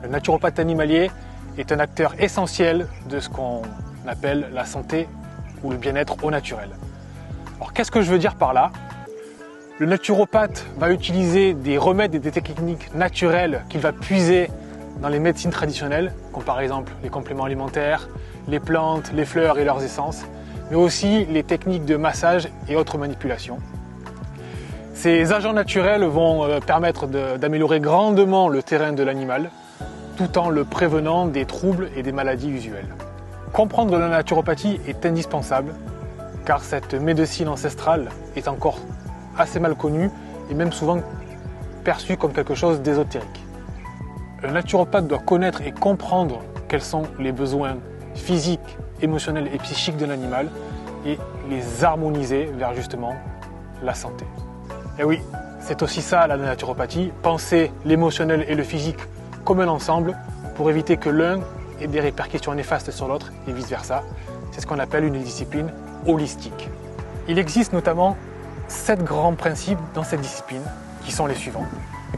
Le naturopathe animalier est un acteur essentiel de ce qu'on appelle la santé ou le bien-être au naturel. Alors qu'est-ce que je veux dire par là? Le naturopathe va utiliser des remèdes et des techniques naturelles qu'il va puiser dans les médecines traditionnelles, comme par exemple les compléments alimentaires, les plantes, les fleurs et leurs essences, mais aussi les techniques de massage et autres manipulations. Ces agents naturels vont permettre d'améliorer grandement le terrain de l'animal, tout en le prévenant des troubles et des maladies usuelles. Comprendre la naturopathie est indispensable, car cette médecine ancestrale est encore assez mal connue et même souvent perçue comme quelque chose d'ésotérique. Le naturopathe doit connaître et comprendre quels sont les besoins physiques, émotionnels et psychiques de l'animal et les harmoniser vers justement la santé. Et oui, c'est aussi ça la naturopathie, penser l'émotionnel et le physique comme un ensemble pour éviter que l'un ait des répercussions néfastes sur l'autre et vice-versa. C'est ce qu'on appelle une discipline holistique. Il existe notamment 7 grands principes dans cette discipline qui sont les suivants.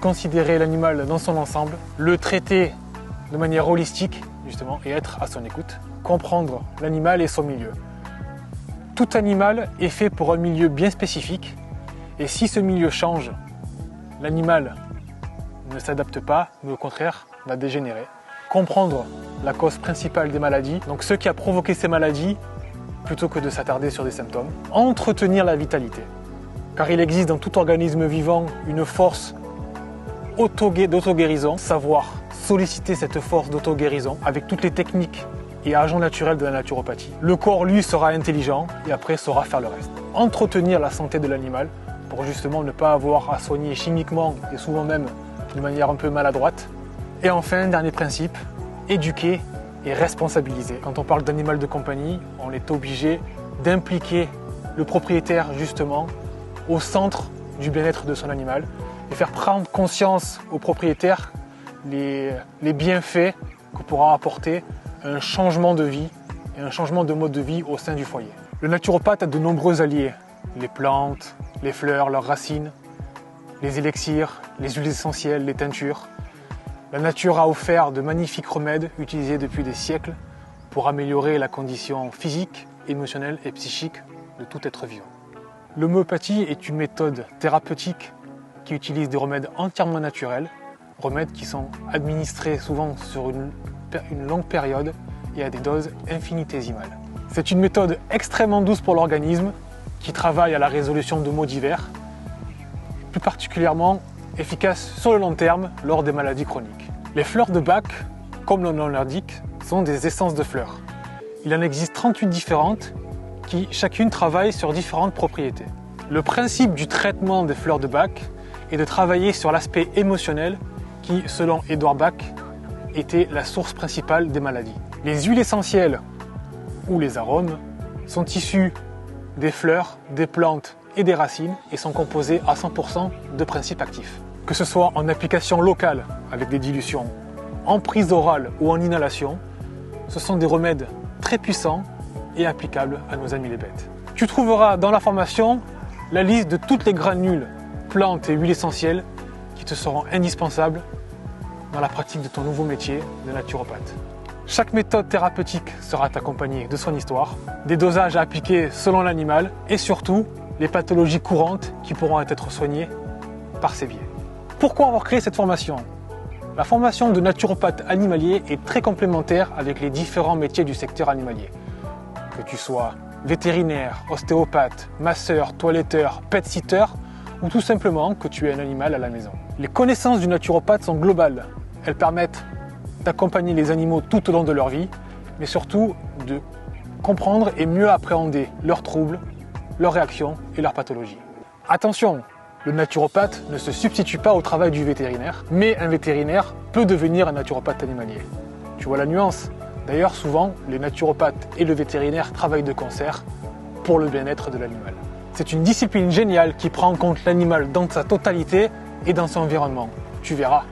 Considérer l'animal dans son ensemble, le traiter de manière holistique justement et être à son écoute, comprendre l'animal et son milieu. Tout animal est fait pour un milieu bien spécifique et si ce milieu change, l'animal ne s'adapte pas, mais au contraire va dégénérer. Comprendre la cause principale des maladies, donc ce qui a provoqué ces maladies, plutôt que de s'attarder sur des symptômes. Entretenir la vitalité, car il existe dans tout organisme vivant une force d'auto-guérison, savoir solliciter cette force d'auto-guérison avec toutes les techniques et agents naturels de la naturopathie. Le corps, lui, sera intelligent et après saura faire le reste. Entretenir la santé de l'animal pour justement ne pas avoir à soigner chimiquement et souvent même de manière un peu maladroite. Et enfin, dernier principe, éduquer et responsabiliser. Quand on parle d'animal de compagnie, on est obligé d'impliquer le propriétaire justement au centre du bien-être de son animal et faire prendre conscience au propriétaire les bienfaits que pourra apporter un changement de vie et un changement de mode de vie au sein du foyer. Le naturopathe a de nombreux alliés, les plantes, les fleurs, leurs racines, les élixirs, les huiles essentielles, les teintures. La nature a offert de magnifiques remèdes utilisés depuis des siècles pour améliorer la condition physique, émotionnelle et psychique de tout être vivant. L'homéopathie est une méthode thérapeutique qui utilise des remèdes entièrement naturels, remèdes qui sont administrés souvent sur une longue période et à des doses infinitésimales. C'est une méthode extrêmement douce pour l'organisme qui travaille à la résolution de maux divers, plus particulièrement efficace sur le long terme lors des maladies chroniques. Les fleurs de Bach, comme le nom l'indique, sont des essences de fleurs. Il en existe 38 différentes qui chacune travaille sur différentes propriétés. Le principe du traitement des fleurs de Bach est de travailler sur l'aspect émotionnel qui, selon Edouard Bach, était la source principale des maladies. Les huiles essentielles ou les arômes sont issus des fleurs, des plantes et des racines et sont composés à 100% de principes actifs. Que ce soit en application locale avec des dilutions, en prise orale ou en inhalation, ce sont des remèdes très puissants et applicables à nos amis les bêtes. Tu trouveras dans la formation la liste de toutes les granules, plantes et huiles essentielles qui te seront indispensables dans la pratique de ton nouveau métier de naturopathe. Chaque méthode thérapeutique sera accompagnée de son histoire, des dosages à appliquer selon l'animal et surtout les pathologies courantes qui pourront être soignées par ces biais. Pourquoi avoir créé cette formation? La formation de naturopathe animalier est très complémentaire avec les différents métiers du secteur animalier. Que tu sois vétérinaire, ostéopathe, masseur, toiletteur, pet-sitter ou tout simplement que tu aies un animal à la maison. Les connaissances du naturopathe sont globales. Elles permettent d'accompagner les animaux tout au long de leur vie, mais surtout de comprendre et mieux appréhender leurs troubles, leurs réactions et leurs pathologies. Attention, le naturopathe ne se substitue pas au travail du vétérinaire, mais un vétérinaire peut devenir un naturopathe animalier. Tu vois la nuance? D'ailleurs, souvent, les naturopathes et le vétérinaire travaillent de concert pour le bien-être de l'animal. C'est une discipline géniale qui prend en compte l'animal dans sa totalité et dans son environnement. Tu verras.